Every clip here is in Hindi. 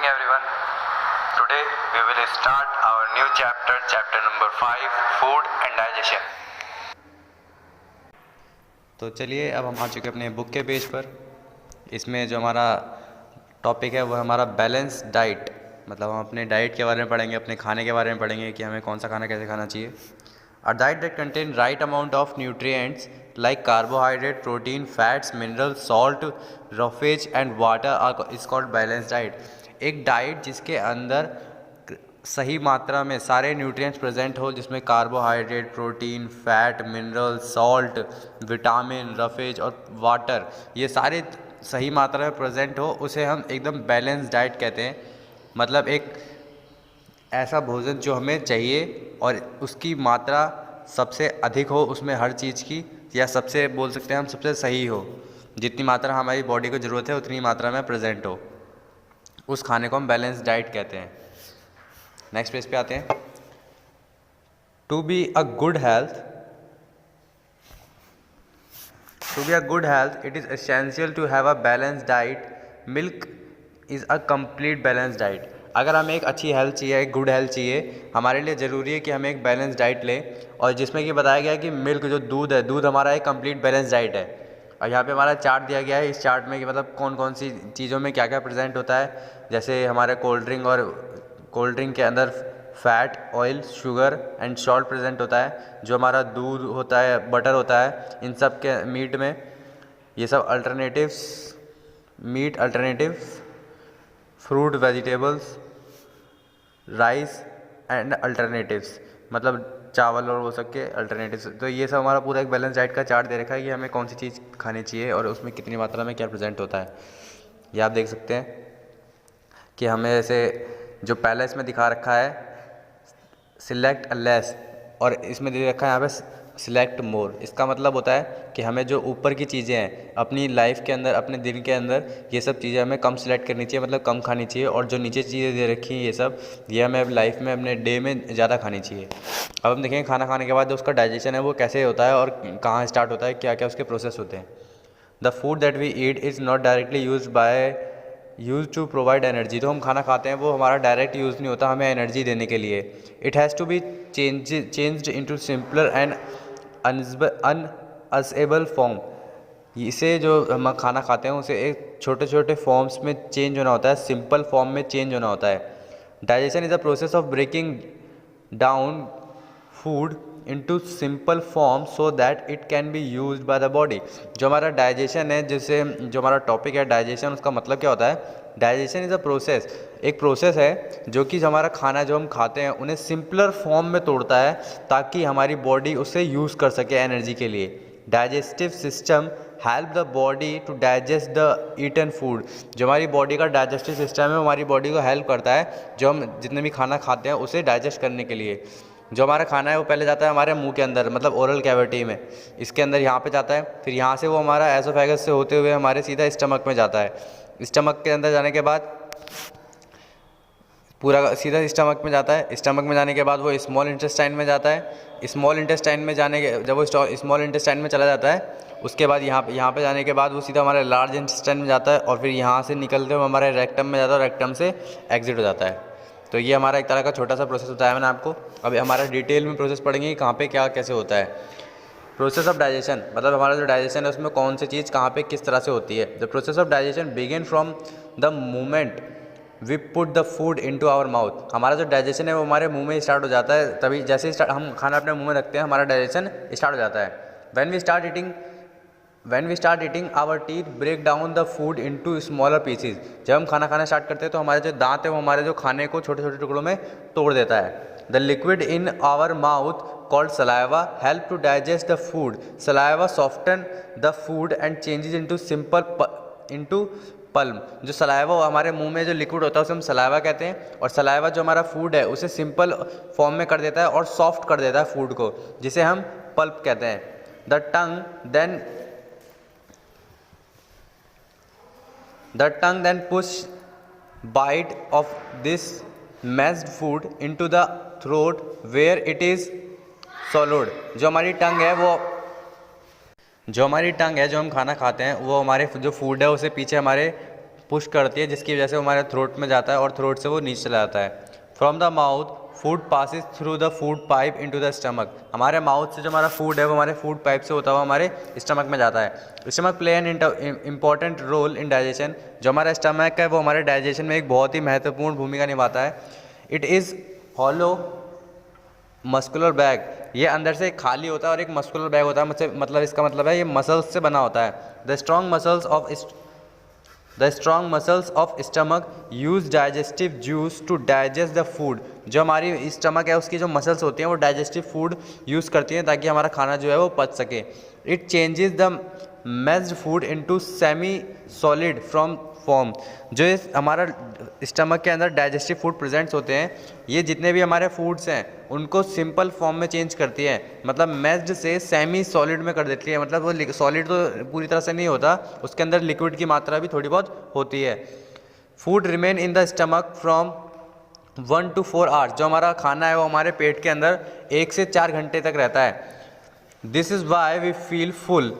morning everyone. Today we will start our new chapter, chapter number 5, food and digestion. तो चलिए अब हम आ चुके हैं अपने बुक के पेज पर। इसमें जो हमारा टॉपिक है वो हमारा बैलेंस डाइट, मतलब हम अपने डाइट के बारे में पढ़ेंगे, अपने खाने के बारे में पढ़ेंगे कि हमें कौन सा खाना कैसे खाना चाहिए। A diet that contain right amount of nutrients like carbohydrate, protein, fats, mineral, salt, roughage and water is called balance diet. एक डाइट जिसके अंदर सही मात्रा में सारे न्यूट्रिएंट्स प्रेजेंट हो, जिसमें carbohydrate, protein, fat, mineral, salt, vitamin, roughage और वाटर ये सारे सही मात्रा में प्रेजेंट हो, उसे हम एकदम बैलेंस डाइट कहते हैं। मतलब एक ऐसा भोजन जो हमें चाहिए और उसकी मात्रा सबसे अधिक हो उसमें हर चीज़ की, या सबसे बोल सकते हैं हम सबसे सही हो, जितनी मात्रा हमारी बॉडी को ज़रूरत है उतनी मात्रा में प्रेजेंट हो, उस खाने को हम बैलेंस डाइट कहते हैं। नेक्स्ट पेज पे आते हैं। To be a good health it is essential to have a balance diet. Milk is a complete balance diet. अगर हमें एक अच्छी हेल्थ चाहिए, एक गुड हेल्थ चाहिए, हमारे लिए ज़रूरी है कि हमें एक बैलेंस डाइट लें, और जिसमें कि बताया गया है कि मिल्क जो दूध है, दूध हमारा एक कंप्लीट बैलेंस डाइट है। और यहाँ पे हमारा चार्ट दिया गया है, इस चार्ट में कि मतलब कौन कौन सी चीज़ों में क्या क्या प्रेजेंट होता है। जैसे हमारे कोल्ड ड्रिंक के अंदर fat, oil, sugar and salt present होता है। जो हमारा दूध होता है, बटर होता है, इन सब के मीट में ये सब alternatives, meat alternative, fruit, vegetables, rice and alternatives, मतलब चावल और वो सब के अल्टरनेटिव्स। तो ये सब हमारा पूरा एक बैलेंस डाइट का चार्ट दे रखा है कि हमें कौन सी चीज़ खानी चाहिए और उसमें कितनी मात्रा में क्या प्रेजेंट होता है। ये आप देख सकते हैं कि हमें ऐसे जो पहले इसमें दिखा रखा है सिलेक्ट अ लेस, और इसमें दे रखा है यहाँ पे सिलेक्ट मोर। इसका मतलब होता है कि हमें जो ऊपर की चीज़ें हैं अपनी लाइफ के अंदर, अपने दिन के अंदर, ये सब चीज़ें हमें कम सिलेक्ट करनी चाहिए, मतलब कम खानी चाहिए, और जो नीचे चीज़ें दे रखी हैं ये हमें लाइफ में, अपने डे में ज़्यादा खानी चाहिए। अब हम देखेंगे खाना खाने के बाद जो उसका डाइजेशन है वो कैसे होता है और कहाँ स्टार्ट होता है, क्या क्या उसके प्रोसेस होते हैं। The food that we eat is not directly use to provide energy. जो हम खाना खाते हैं वो हमारा डायरेक्ट यूज़ नहीं होता हमें एनर्जी देने के लिए। It has to be changed into simpler and unusable form. इसे जो हम खाना खाते हैं उसे एक छोटे छोटे फॉर्म्स में चेंज होना होता है, सिंपल फॉर्म में चेंज होना होता है। Digestion is a process of breaking down food into simple form so that it can be used by the body. जो हमारा डाइजेशन है, जिससे जो हमारा टॉपिक है डाइजेशन, उसका मतलब क्या होता है? डाइजेशन इज़ अ प्रोसेस, एक प्रोसेस है जो कि हमारा खाना जो हम खाते हैं उन्हें सिंपलर फॉर्म में तोड़ता है ताकि हमारी बॉडी उसे यूज़ कर सके एनर्जी के लिए। Digestive system help the body to digest the eaten food. जो हमारी बॉडी का डाइजेस्टिव सिस्टम है हमारी बॉडी को हेल्प करता है जो हम जितने भी खाना खाते हैं उसे डाइजेस्ट करने के लिए। जो हमारा खाना है वो पहले जाता है हमारे मुंह के अंदर, मतलब ओरल कैविटी में, इसके अंदर यहाँ पे जाता है, फिर यहाँ से वो हमारा एसोफेगस से होते हुए हमारे सीधा स्टमक में जाता है। स्टमक के अंदर जाने के बाद पूरा सीधा स्टमक में जाता है। स्टमक में जाने के बाद वो स्मॉल इंटेस्टाइन में जाता है। स्मॉल इंटेस्टाइन में जाने के जब वो स्मॉल इंटेस्टाइन में चला जाता है उसके बाद यहाँ पे जाने के बाद वो सीधा हमारे लार्ज इंटेस्टाइन में जाता है, और फिर यहाँ से निकलते हुए हमारे रेक्टम में जाता है और रेक्टम से एग्जिट हो जाता है। तो ये हमारा एक तरह का छोटा सा प्रोसेस होता है मैंने आपको। अभी हमारा डिटेल में प्रोसेस पढ़ेंगे कहाँ पे क्या कैसे होता है। प्रोसेस ऑफ डाइजेशन, मतलब हमारा जो डाइजेशन है उसमें कौन सी चीज़ कहाँ पे किस तरह से होती है। The process of digestion begin from the moment we put the food into our mouth. हमारा जो डाइजेशन है वो हमारे मुंह में स्टार्ट हो जाता है, तभी जैसे ही हम खाना अपने मुंह में रखते हैं हमारा डाइजेशन स्टार्ट हो जाता है। When we start eating, our teeth break down the food into smaller pieces. जब हम खाना खाना स्टार्ट करते हैं तो हमारे जो दांत है वो हमारे जो खाने को छोटे छोटे टुकड़ों में तोड़ देता है। The liquid in our mouth called saliva help to digest the food. Saliva soften the food and changes into pulp. जो सलाइवा हमारे मुंह में जो लिक्विड होता है उसे हम सलाइवा कहते हैं, और सलाइवा जो हमारा फूड है उसे सिंपल फॉर्म में कर देता है और सॉफ्ट कर देता है फूड को, जिसे हम पल्प कहते हैं। The tongue then push bite of this mashed food into the throat where it is swallowed. जो हमारी टंग है जो हम खाना खाते हैं वो हमारे जो फूड है उसे पीछे हमारे पुश करती है, जिसकी वजह से वो हमारे थ्रोट में जाता है और थ्रोट से वो नीचे चला जाता है। From the mouth food passes through the food pipe into the stomach. हमारे माउथ से जो हमारा फूड है वो हमारे फूड पाइप से होता हुआ हमारे स्टमक में जाता है। Stomach play an important role in digestion. जो हमारा स्टमक है वो हमारे डाइजेशन में एक बहुत ही महत्वपूर्ण भूमिका निभाता है। It is hollow muscular bag, ये अंदर से खाली होता है और एक मस्कुलर बैग होता है, मतलब इसका मतलब है ये मसल्स से बना होता है। The strong muscles of stomach use digestive juice to digest the food. जो हमारी स्टमक है उसकी जो मसल्स होती हैं वो डाइजेस्टिव फूड यूज़ करती हैं ताकि हमारा खाना जो है वो पच सके। It changes the messed food into semi solid from form. जो इस हमारा स्टमक के अंदर डाइजेस्टिव फूड प्रेजेंट्स होते हैं, ये जितने भी हमारे फूड्स हैं उनको सिंपल फॉर्म में चेंज करती है, मतलब मैस्ड से सेमी सॉलिड में कर देती है। मतलब वो सॉलिड तो पूरी तरह से नहीं होता, उसके अंदर लिक्विड की मात्रा भी थोड़ी बहुत होती है। Food remain in the stomach from 1 to 4 hours. जो हमारा खाना है वो हमारे पेट के अंदर 1 से 4 घंटे तक रहता है। This is why we feel full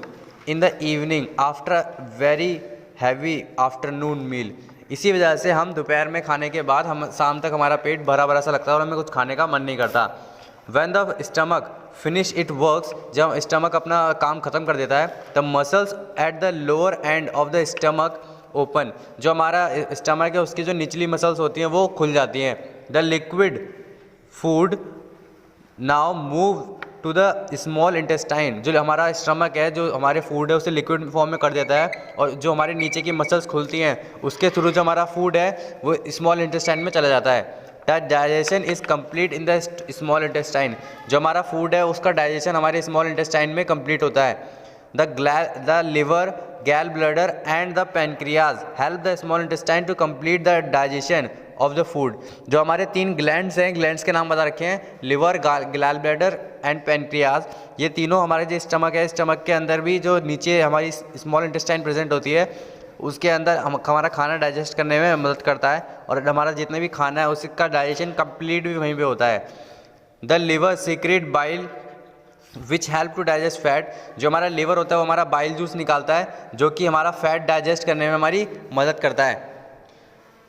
in the evening after very heavy afternoon meal. इसी वजह से हम दोपहर में खाने के बाद हम शाम तक हमारा पेट भरा भरा सा लगता है और हमें कुछ खाने का मन नहीं करता। When the stomach finish it works, जब स्टमक अपना काम ख़त्म कर देता है, the muscles at the lower end of the stomach open. जो हमारा स्टमक है उसकी जो निचली मसल्स होती हैं वो खुल जाती हैं। The liquid food now move to the small intestine. जो हमारा स्टमक है, जो हमारे फूड है उसे लिक्विड फॉर्म में कर देता है और जो हमारे नीचे की मसल्स खुलती हैं उसके थ्रू जो हमारा फूड है वो स्मॉल इंटेस्टाइन में चला जाता है। The digestion is complete in the small intestine. जो हमारा फूड है उसका डाइजेशन हमारे स्मॉल इंटेस्टाइन में कम्प्लीट होता है। The liver, gall bladder and the pancreas help the small intestine to complete the digestion of the food. जो हमारे 3 ग्लैंड्स हैं, ग्लैंड्स के नाम बता रखे हैं, liver, gall bladder and pancreas. ये तीनों हमारे जो स्टमक है, स्टमक के अंदर भी जो नीचे हमारी स्मॉल इंटेस्टाइन प्रेजेंट होती है उसके अंदर हमारा खाना डाइजेस्ट करने में मदद करता है और हमारा जितने भी खाना है उसका डाइजेशन कंप्लीट भी वहीं पे होता है। The liver secrete bile which help to digest fat. जो हमारा लिवर होता है वो हमारा बाइल जूस निकालता है जो कि हमारा फैट डाइजेस्ट करने में हमारी मदद करता है।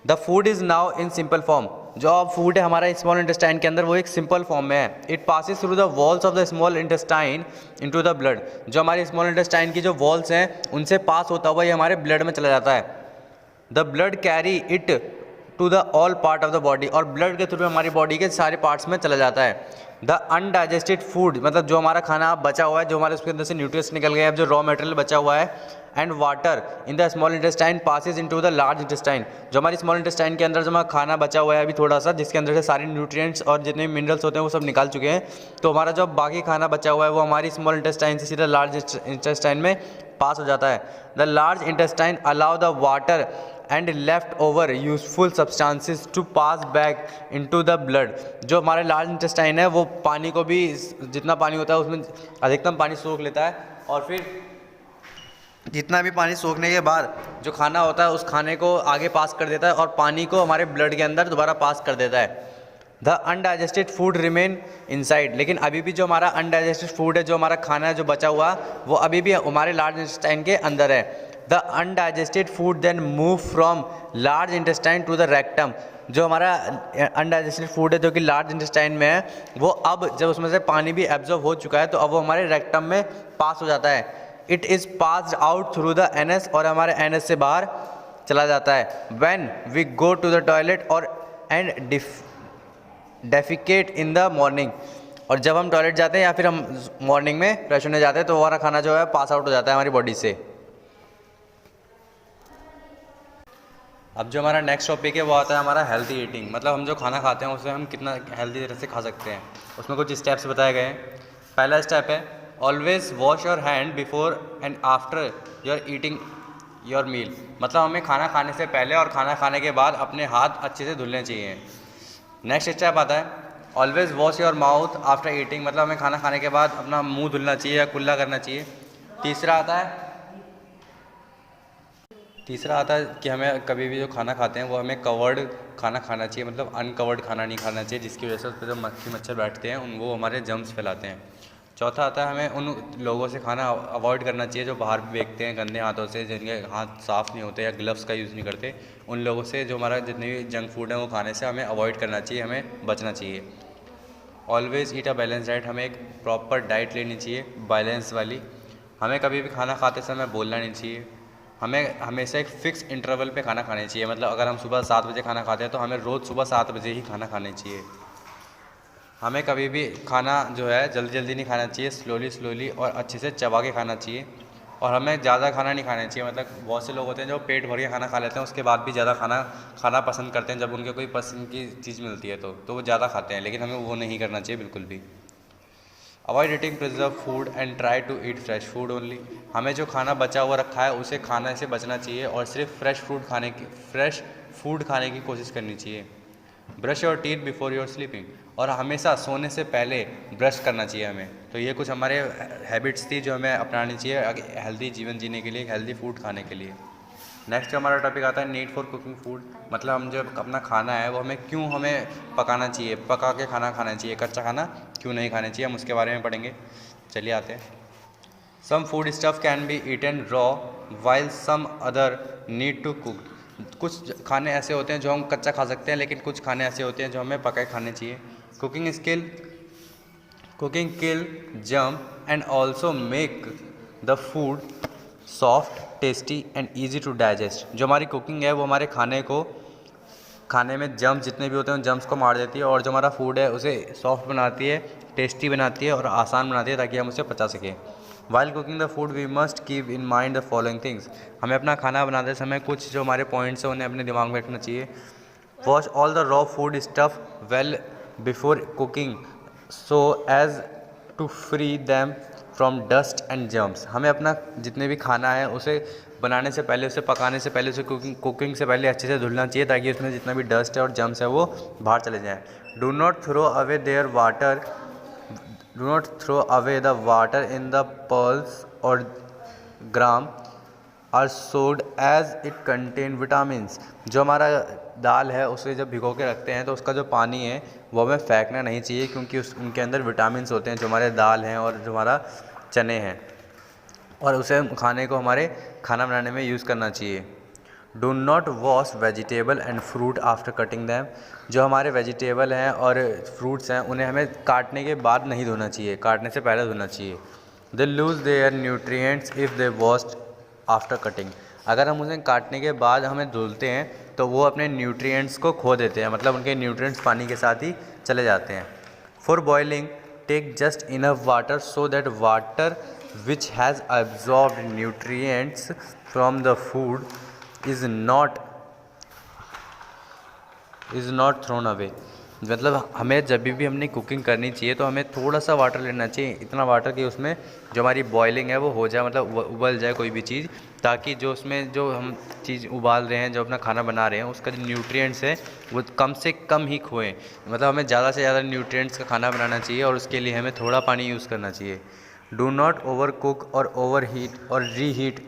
The food is now in simple form. जो अब फूड है हमारा स्मॉल इंटेस्टाइन के अंदर वो एक सिंपल फॉर्म में है। It passes through the walls of the small intestine into the blood. जो हमारी स्मॉल इंटेस्टाइन की जो वॉल्स हैं उनसे पास होता हुआ ये हमारे ब्लड में चला जाता है। The blood carry it to the all part of the body. और ब्लड के थ्रू हमारी बॉडी के सारे पार्ट्स में चला जाता है। द अनडाइजेस्टेड फूड, मतलब जो हमारा खाना बचा हुआ है, जो हमारे उसके अंदर से न्यूट्रिएंट्स निकल गए हैं, जो रॉ मटेरियल बचा हुआ है, and water in the small intestine passes into the large intestine. जो हमारी स्मॉल इंटेस्टाइन के अंदर जो हमारा खाना बचा हुआ है अभी थोड़ा सा, जिसके अंदर से सारे न्यूट्रिएंट्स और जितने भी मिनरल्स होते हैं वो सब निकाल चुके हैं, तो हमारा जो बाकी खाना बचा हुआ है वो हमारी स्मॉल इंटेस्टाइन से सीधा लार्ज इंटेस्टाइन में पास हो जाता है। The large intestine allow the water and left over useful substances to pass back into the blood. जो हमारे लार्ज इंटेस्टाइन है वो पानी को भी, जितना पानी होता है उसमें अधिकतम पानी सोख लेता है और फिर जितना भी पानी सोखने के बाद जो खाना होता है उस खाने को आगे पास कर देता है और पानी को हमारे ब्लड के अंदर दोबारा पास कर देता है। The undigested food remain inside. लेकिन अभी भी जो हमारा अनडाइजेस्टेड फूड है, जो हमारा खाना है जो बचा हुआ, वो अभी भी हमारे लार्ज इंटेस्टाइन के अंदर है। The undigested food then move from large intestine to the rectum. जो हमारा अनडाइजेस्टेड फूड है जो कि लार्ज इंटेस्टाइन में है, वो अब जब उसमें से पानी भी एब्जॉर्ब हो चुका है तो अब वो हमारे रेक्टम में पास हो जाता है। It is passed out through the anus, और हमारे एनस से बाहर चला जाता है। When we go to the toilet और and defecate in the morning. और जब हम टॉयलेट जाते हैं या फिर हम मॉर्निंग में फ्रेश होने जाते हैं तो हमारा खाना जो है पास आउट हो जाता है हमारी बॉडी से। अब जो हमारा नेक्स्ट टॉपिक है वो आता है हमारा हेल्थी ईटिंग। मतलब हम जो खाना खाते हैं उसे हम कितना हेल्दी तरह से खा सकते हैं, उसमें कुछ स्टेप्स बताए गए हैं। पहला स्टेप है always wash your hand before and after your eating your meal. मतलब हमें खाना खाने से पहले और खाना खाने के बाद अपने हाथ अच्छे से धुलने चाहिए। नेक्स्ट स्टेप आता है always wash your mouth after eating. मतलब हमें खाना खाने के बाद अपना मुंह धुलना चाहिए या कुल्ला करना चाहिए। तीसरा आता है कि हमें कभी भी जो खाना खाते हैं वो हमें कवर्ड खाना खाना चाहिए, मतलब अनकवर्ड खाना नहीं खाना चाहिए, जिसकी वजह से उस पर जो मक्खी मच्छर बैठते हैं वो हमारे जर्म्स फैलाते हैं। चौथा आता है हमें उन लोगों से खाना अवॉइड करना चाहिए जो बाहर भी बेचते हैं गंदे हाथों से, जिनके हाथ साफ़ नहीं होते या ग्लव्स का यूज़ नहीं करते। उन लोगों से जो हमारा जितने भी जंक फूड है वो खाने से हमें अवॉइड करना चाहिए, हमें बचना चाहिए। ऑलवेज़ ईट अ बैलेंस डाइट, हमें एक प्रॉपर डाइट लेनी चाहिए बैलेंस वाली। हमें कभी भी खाना खाते समय बोलना नहीं चाहिए। हमें हमेशा एक फ़िक्स इंटरवल पे खाना खाना चाहिए। मतलब अगर हम सुबह 7 बजे खाना खाते हैं तो हमें रोज़ सुबह 7 बजे ही खाना खाना चाहिए। हमें कभी भी खाना जो है जल्दी जल्दी नहीं खाना चाहिए, स्लोली और अच्छे से चबा के खाना चाहिए। और हमें ज़्यादा खाना नहीं खाना चाहिए। मतलब बहुत से लोग होते हैं जो पेट भर के खाना खा लेते हैं, उसके बाद भी ज़्यादा खाना खाना पसंद करते हैं। जब उनके कोई पसंद की चीज़ मिलती है तो वो ज़्यादा खाते हैं, लेकिन हमें वो नहीं करना चाहिए बिल्कुल भी। Avoid eating preserve food and try to eat fresh food only. हमें जो खाना बचा हुआ रखा है उसे खाने से बचना चाहिए और सिर्फ फ्रेश फूड खाने की कोशिश करनी चाहिए। Brush your teeth before your sleeping, और हमेशा सोने से पहले ब्रश करना चाहिए हमें। तो ये कुछ हमारे हैबिट्स थी जो हमें अपनानी चाहिए हेल्दी जीवन जीने के लिए, हेल्दी फूड खाने के लिए। नेक्स्ट जो हमारा टॉपिक आता है नीड फॉर कुकिंग फूड। मतलब हम जो अपना खाना है वो हमें पकाना चाहिए, पका के खाना खाना चाहिए, कच्चा खाना क्यों नहीं खाना चाहिए, हम उसके बारे में पढ़ेंगे। चलिए आते हैं। Some food stuff can be eaten raw while some other need to cook. कुछ खाने ऐसे होते हैं जो हम कच्चा खा सकते हैं, लेकिन कुछ खाने ऐसे होते हैं जो हमें पका के खाने चाहिए। Cooking kill germs and also make the food soft tasty and easy to digest. जो हमारी कुकिंग है वो हमारे खाने में जम्स जितने भी होते हैं उन जम्स को मार देती है, और जो हमारा फूड है उसे सॉफ्ट बनाती है, टेस्टी बनाती है और आसान बनाती है ताकि हम उसे पचा सकें। While cooking the food we must keep in mind the following things. हमें अपना खाना बनाते समय कुछ जो हमारे पॉइंट्स हैं उन्हें अपने दिमाग में रखना चाहिए। Wash all the raw food stuff well before cooking so as to free them from dust and germs. हमें अपना जितने भी खाना है उसे बनाने से पहले, उसे पकाने से पहले, उसे कुकिंग से पहले अच्छे से धुलना चाहिए ताकि उसमें जितना भी डस्ट है और जर्म्स है वो बाहर चले जाएँ। Do not throw away the water in the pulses और gram are soaked as it contain vitamins. जो हमारा दाल है उसे जब भिगो के रखते हैं तो उसका जो पानी है वो हमें फेंकना नहीं चाहिए, क्योंकि उनके अंदर विटामिन्स होते हैं जो हमारे दाल हैं और जो हमारा चने हैं, और उसे खाने को हमारे खाना बनाने में यूज़ करना चाहिए। Do not wash vegetable and fruit after cutting them. जो हमारे वेजिटेबल हैं और फ्रूट्स हैं उन्हें हमें काटने के बाद नहीं धोना चाहिए, काटने से पहले धोना चाहिए। They lose their nutrients if they washed after cutting. अगर हम उन्हें काटने के बाद हमें धुलते हैं तो वो अपने न्यूट्रिएंट्स को खो देते हैं, मतलब उनके न्यूट्रिएंट्स पानी के साथ ही चले जाते हैं। For boiling take just enough water so that water which has absorbed nutrients from the food is not thrown away. मतलब हमें जब भी हमने कुकिंग करनी चाहिए तो हमें थोड़ा सा वाटर लेना चाहिए, इतना वाटर कि उसमें जो हमारी बॉइलिंग है वो हो जाए, मतलब उबल जाए कोई भी चीज़, ताकि जो उसमें जो हम चीज़ उबाल रहे हैं, जो अपना खाना बना रहे हैं, उसका जो न्यूट्रिएंट्स है वो कम से कम ही खोएं। मतलब हमें ज़्यादा से ज़्यादा न्यूट्रिएंट्स का खाना बनाना चाहिए और उसके लिए हमें थोड़ा पानी यूज़ करना चाहिए। डू नॉट ओवर कुक और ओवर हीट और reheat,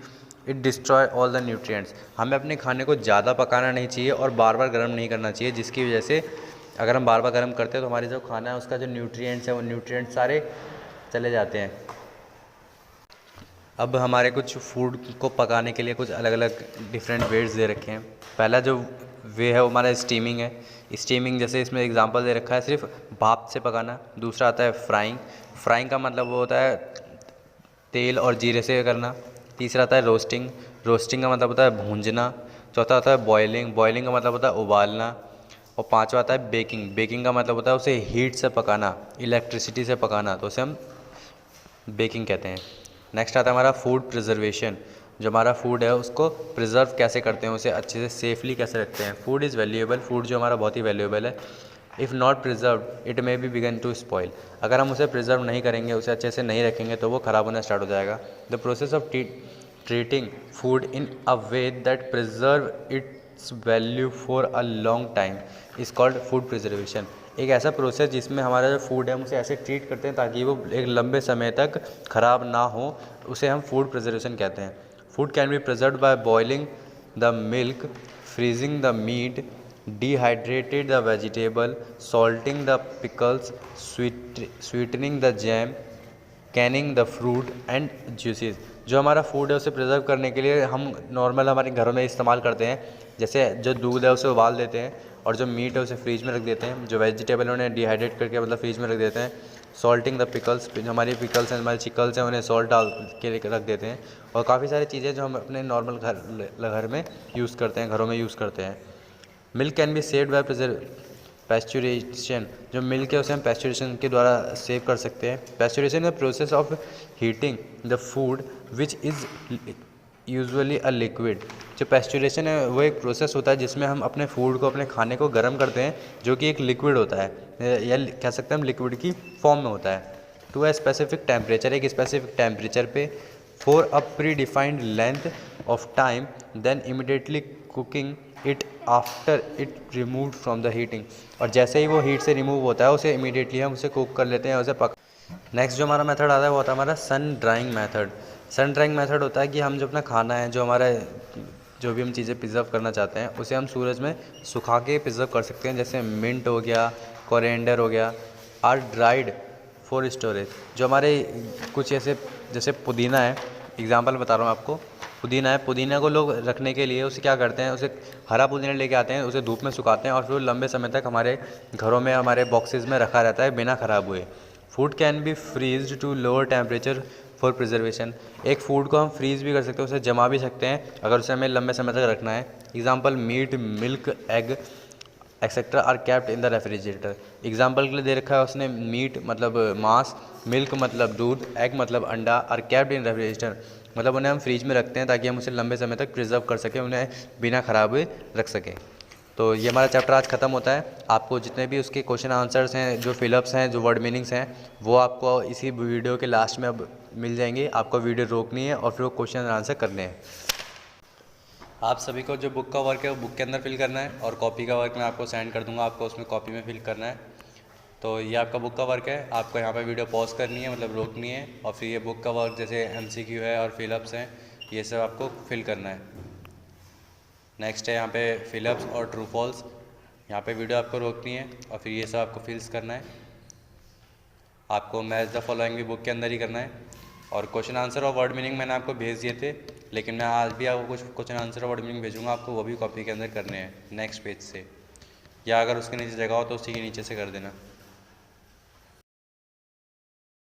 it destroy all the nutrients. हमें अपने खाने को ज़्यादा पकाना नहीं चाहिए और बार बार गर्म नहीं करना चाहिए, जिसकी वजह से अगर हम बार बार गर्म करते हैं तो हमारी जो खाना है उसका जो न्यूट्रिएंट्स है वो न्यूट्रिएंट्स सारे चले जाते हैं। अब हमारे कुछ फूड को पकाने के लिए कुछ अलग अलग डिफरेंट वेज दे रखे हैं। पहला जो वे है वो हमारा स्टीमिंग है। स्टीमिंग जैसे इसमें एग्जांपल दे रखा है सिर्फ भाप से पकाना। दूसरा आता है फ्राइंग का मतलब वो होता है तेल और जीरे से करना। तीसरा आता है रोस्टिंग का मतलब होता है भूंजना। चौथा आता है बॉयलिंग का मतलब होता है उबालना। और पांचवा आता है बेकिंग का मतलब होता है उसे हीट से पकाना, इलेक्ट्रिसिटी से पकाना, तो उसे हम बेकिंग कहते हैं। नेक्स्ट आता है हमारा फूड प्रिजर्वेशन। जो हमारा फूड है उसको प्रिजर्व कैसे करते हैं, उसे अच्छे से सेफली कैसे रखते हैं। फूड इज़ वैल्यूएबल, फूड जो हमारा बहुत ही वैल्यूएबल है। If not preserve it may be begin to spoil. अगर हम उसे प्रिजर्व नहीं करेंगे, उसे अच्छे से नहीं रखेंगे तो वो ख़राब होना स्टार्ट हो जाएगा। The process of treating food in a way that preserve it's value for a long time is called food preservation. एक ऐसा प्रोसेस जिसमें हमारा जो फूड है हम उसे ऐसे ट्रीट करते हैं ताकि वो एक लंबे समय तक ख़राब ना हो, उसे हम फूड प्रिजर्वेशन कहते हैं। Food can be preserved by boiling the milk, freezing the meat, dehydrated the vegetable, salting the pickles, sweetening the jam, canning the fruit and juices. जो हमारा फूड है उसे प्रिजर्व करने के लिए हम नॉर्मल हमारे घरों में इस्तेमाल करते हैं, जैसे जो दूध है उसे उबाल देते हैं, और जो मीट है उसे फ्रीज में रख देते हैं, जो वेजिटेबल है उन्हें डिहाइड्रेट करके मतलब फ्रीज में रख देते हैं। सॉल्टिंग द पिकल्स, हमारी पिकल्स हैं, हमारे चिकल्स हैं, उन्हें सॉल्ट डाल के रख देते हैं। और काफ़ी सारी चीज़ें जो हम अपने नॉर्मल घर में यूज़ करते हैं, घरों में यूज़ करते हैं। Milk can be saved by pasteurisation. जो मिल्क है उसे हम पैस्चुरेशन के द्वारा सेव कर सकते हैं। Pasteurisation is the process of heating the food which is usually a liquid. जो पैस्चुरेशन है वो एक प्रोसेस होता है जिसमें हम अपने फूड को, अपने खाने को गर्म करते हैं, जो कि एक लिक्विड होता है, या कह सकते हैं हम लिक्विड की फॉर्म में होता है। टू अ स्पेसिफिक टेम्परेचर, एक स्पेसिफिक टेम्परेचर पे, for a predefined length of time, then immediately cooking it after it remove from the heating. और जैसे ही वो हीट से रिमूव होता है उसे इमीडिएटली हम उसे कुक कर लेते हैं, उसे पक। नेक्स्ट जो हमारा मेथड आता है वो होता है हमारा sun drying method. Sun drying method होता है कि हम जो अपना खाना है, जो हमारा जो भी हम चीज़ें प्रिजर्व करना चाहते हैं उसे हम सूरज में सुखा के प्रिजर्व कर सकते हैं। जैसे मिंट हो गया, कोरिएंडर हो गया, आर ड्राइड फॉर स्टोरेज। जो हमारे कुछ ऐसे, जैसे पुदीना है, एग्जांपल बता रहा हूँ आपको, पुदीना है, पुदीना को लोग रखने के लिए उसे क्या करते हैं, उसे हरा पुदीना लेके आते हैं, उसे धूप में सुखाते हैं और फिर लंबे समय तक हमारे घरों में, हमारे बॉक्सेस में रखा रहता है बिना ख़राब हुए। Food can be freeze to lower temperature for preservation. एक फूड को हम फ्रीज़ भी कर सकते हैं, उसे जमा भी सकते हैं अगर उसे हमें लंबे समय तक रखना है। Example meat, milk, egg etcetera are kept in the refrigerator. Example के लिए दे रखा है उसने मीट मतलब मांस, मिल्क मतलब दूध, एग मतलब अंडा, आर कैप्ट इन रेफ्रिजरेटर मतलब उन्हें हम फ्रीज में रखते हैं ताकि हम उसे लंबे समय तक प्रिजर्व कर सकें, उन्हें बिना ख़राब हुए रख सकें। तो ये हमारा चैप्टर आज ख़त्म होता है। आपको जितने भी उसके क्वेश्चन आंसर्स हैं, जो फिलअप्स हैं, जो वर्ड मीनिंग्स हैं, वो आपको इसी वीडियो के लास्ट में अब मिल जाएंगे। आपको वीडियो रोकनी है और फिर वो क्वेश्चन आंसर करने हैं। आप सभी को जो बुक का वर्क है वो बुक के अंदर फिल करना है, और कॉपी का वर्क मैं आपको सेंड कर दूंगा, आपको उसमें कॉपी में फिल करना है। तो ये आपका बुक का वर्क है। आपको यहाँ पे वीडियो पॉज करनी है, मतलब रोकनी है, और फिर ये बुक का वर्क जैसे MCQ है और फिलअप्स हैं, ये सब आपको फिल करना है। नेक्स्ट है यहाँ पे फिलअप्स और ट्रू फॉल्स। यहाँ पे वीडियो आपको रोकनी है और फिर ये सब आपको फिल्स करना है। आपको मैच द फॉलोइंग भी बुक के अंदर ही करना है। और क्वेश्चन आंसर और वर्ड मीनिंग मैंने आपको भेज दिए थे, लेकिन मैं आज भी आपको कुछ क्वेश्चन आंसर और वर्ड मीनिंग भेजूँगा, आपको वो भी कॉपी के अंदर करने हैं नेक्स्ट पेज से, या अगर उसके नीचे जगह हो तो उसी के नीचे से कर देना।